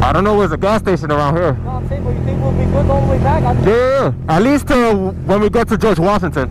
I don't know where's a gas station around here. No, I'm saying, but you think we'll be good all the way back? Yeah, at least when we get to George Washington.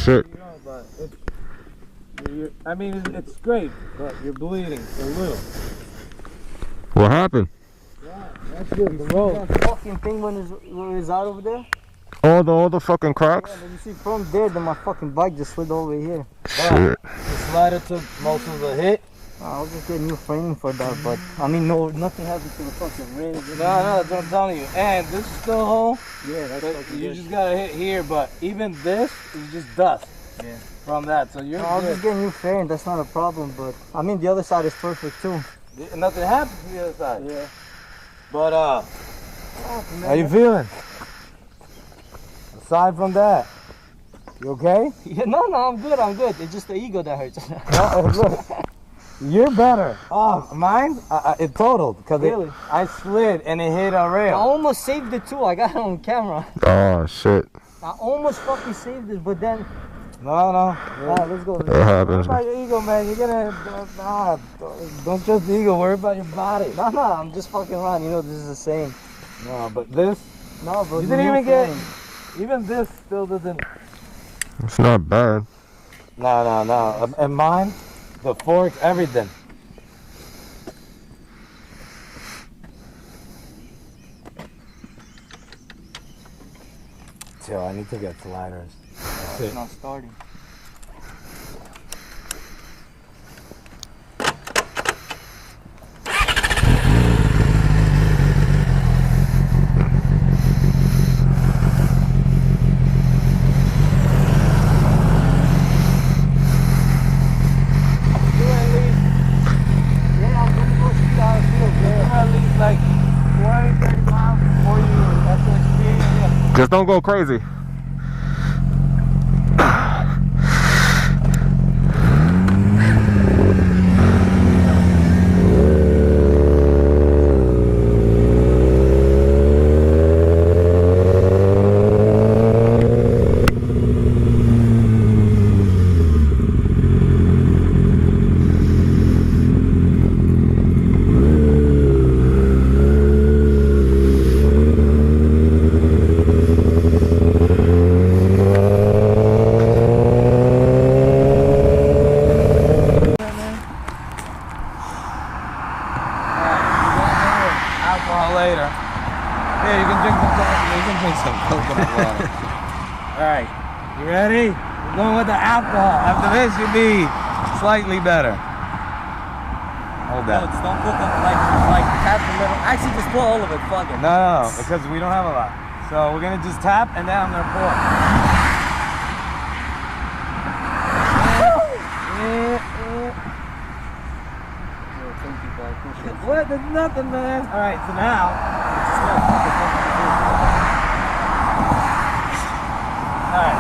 shit. You know, but I mean, it's great, but you're bleeding a little. What happened? Yeah, that's good. The road. That fucking thing when it's out over there. All the fucking cracks? Yeah, you see from there, then my fucking bike just slid over here. Shit. The slider took most of the hit, I'll just get new framing for that, but I mean, no, nothing happens to the fucking rim. No, that's what I'm telling you. And this is still home. Yeah, that's But fucking you good. just gotta hit here, but even this is just dust. Yeah. From that, so you're No, I'll good. just get new frame. That's not a problem. But I mean, the other side is perfect too. Nothing happens to the other side. Yeah. But how you feeling? Aside from that, you okay? Yeah, no, I'm good. I'm good. It's just the ego that hurts. No, look, you're better. Oh, mine? It totaled because Really? I slid and it hit a I rail. almost saved it too. I got it on camera. Oh shit. I almost fucking saved it, but then. No. Alright, let's go. That Worry happens. about your ego, man. You're gonna don't trust the ego. Worry about your body. No, I'm just fucking around. You know, this is the same. No, but this, No, but you didn't new even get. frame. Even this still doesn't. It's not bad. No. And mine, the forks, everything. So I need to get sliders. That's It's it. not starting. Yeah, I'm gonna go see how it feels. Yeah. At least like 20, 30 miles before you have to experience it. Just don't go crazy. Alcohol later. Here, you can drink some coffee. You can drink some coconut water. Alright, you ready? We're going with the alcohol. After this, you'll be slightly better. Hold that. Don't put them like tap the middle. Actually, just pour all of it. Fuck it. No, because we don't have a lot. So we're gonna just tap and then I'm gonna pour. What? There's nothing, man. All right, so now. All right,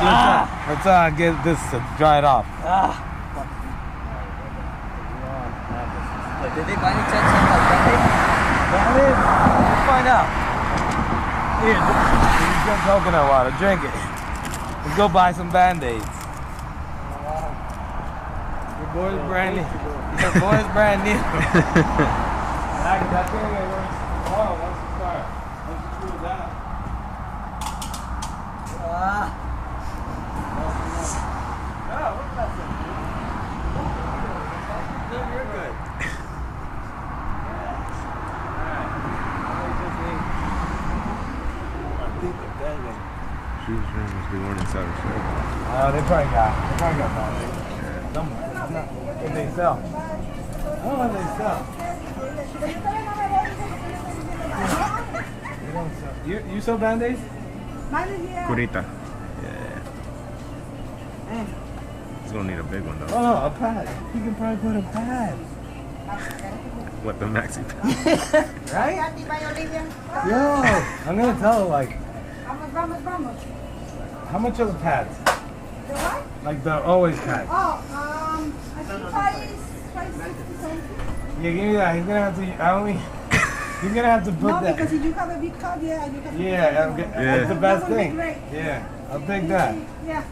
now let's get this to dry it off. Did they by any chance have like that? That is. Let's find out. Here, drink coconut water. Drink it. Let's go buy some Band-Aids. Your boy's brand new. Your boy's brand new. That thing works. Oh, once you start. Once you screw it down. No, what's that thing? No, you're good. Shoes must be one inside the shirt. They probably got Band-Aids. Somewhere. If they sell. I don't know if they sell. They don't sell. You sell Band-Aids? Curita. Yeah. He's gonna need a big one though. Oh, a pad. You can probably put a pad. What, the maxi pad? Right? Yo, I'm gonna tell her like, how much are the pads? Like the always pads. I think 560 something. Yeah, give me that. He's gonna have to. I only. He's gonna have to put No, that. because if you have a big cut, yeah, you can. Yeah, that's the best That would be thing. great. Yeah, I'll take that. Yeah.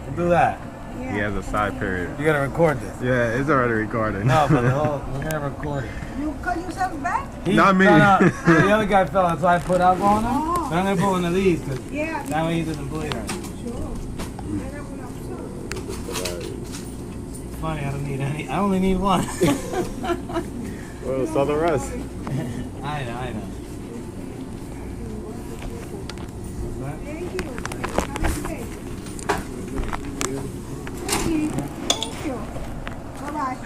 We'll do that. Yeah. He has a side period. You gotta record this. Yeah, it's already recorded. No, but we're gonna record it. You cut yourself back? Not me. The other guy fell, so I put alcohol on him. Oh. So I'm gonna put one of these, cause Yeah. that way he doesn't bleed her. Sure. Funny, I don't need any. I only need one. Well, so the rest. I know. Thank you. Have a good day. Thank you. Thank you. Bye-bye.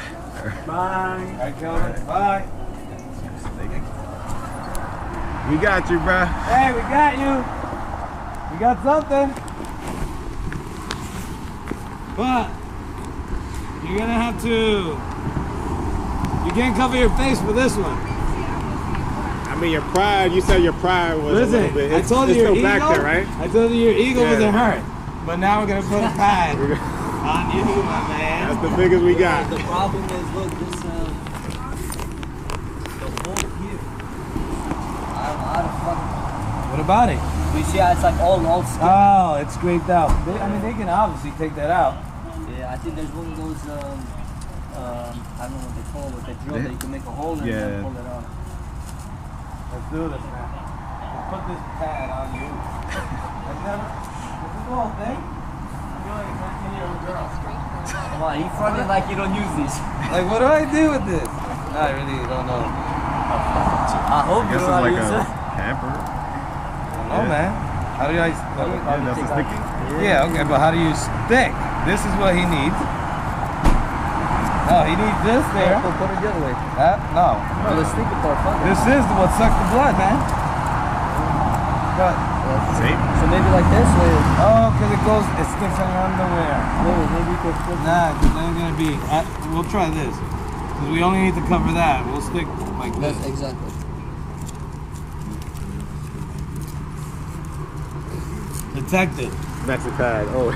Bye. All right, Kelvin. Bye. We got you, bro. Hey, we got you. We got something. But you're gonna have to. You can't cover your face for this one. I mean, your pride. You said your pride was a Listen, little bit. I told you it's your still ego. back there, right? I told you your ego Yeah. wasn't hurt. But now we're gonna put a pad on you, my man. That's the biggest we got. The problem is, look, this the whole here. I don't fucking. What about it? We see how it's like all skin. Oh, it's scraped out. I mean, they can obviously take that out. Yeah, I think there's one of those, I don't know what they call it, with the drill that you can make a hole in Yeah. and pull it out. Let's do this, man. Let's put this pad on you. I've never. This is the whole thing. I feel like a 19-year-old girl. Come on, he fronted like you don't use these. Like, what do I do with this? No, I really don't know. I hope you Guess know how to it's like use a it. hamper. Oh, Yeah. man. How do I? Yeah, that's a sticky. Yeah, okay, but how do you stick? This is what he needs. Oh, he needs this there. Put it the other way. No. Oh, the sticky part, fuck it. This is what sucks the blood, man. But, See? So maybe like this way. oh, because it sticks on your underwear. Maybe you could put Nah, because then it's going to be, we'll try this. Because we only need to cover that. We'll stick like this. That's exactly. Detected. That's a pad. Oh.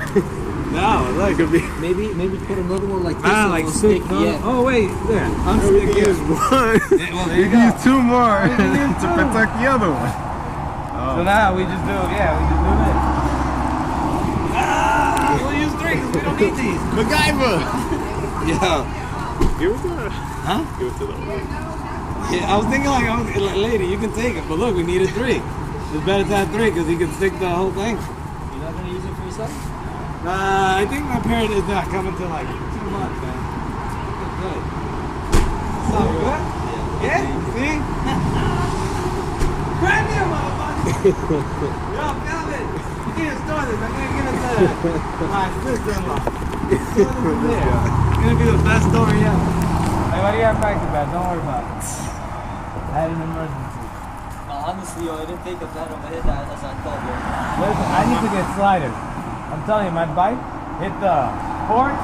No, look. Could be. Maybe put another one like this. Ah, so like it'll stick. stick. No, Yeah. oh, wait. There. We Unstick can use it. one. Yeah, well, there You you can go. use two more you can use to two. protect the other one. So now we just do, we just do this. Ah, we'll use three because we don't need these. MacGyver. Yeah. Give it to her. Huh? Give it to them. Yeah, I was thinking like, lady, you can take it, but look, we needed three. It's better to have three because he can stick the whole thing. You're not gonna use it for yourself? I think my parent is not coming to like 2 months, man. It's good. Sound good? Yeah? See? Brand new, motherfucker! Yo, Calvin, you need to store this. I'm gonna give it to my sister-in-law. Store this in there. It's gonna be the best story ever. Hey, what do you have back to bed? Don't worry about it. I had an emergency. Honestly, yo, I didn't take a pad on my head as I thought, yo. Listen, I need to get sliders. I'm telling you, my bike hit the fork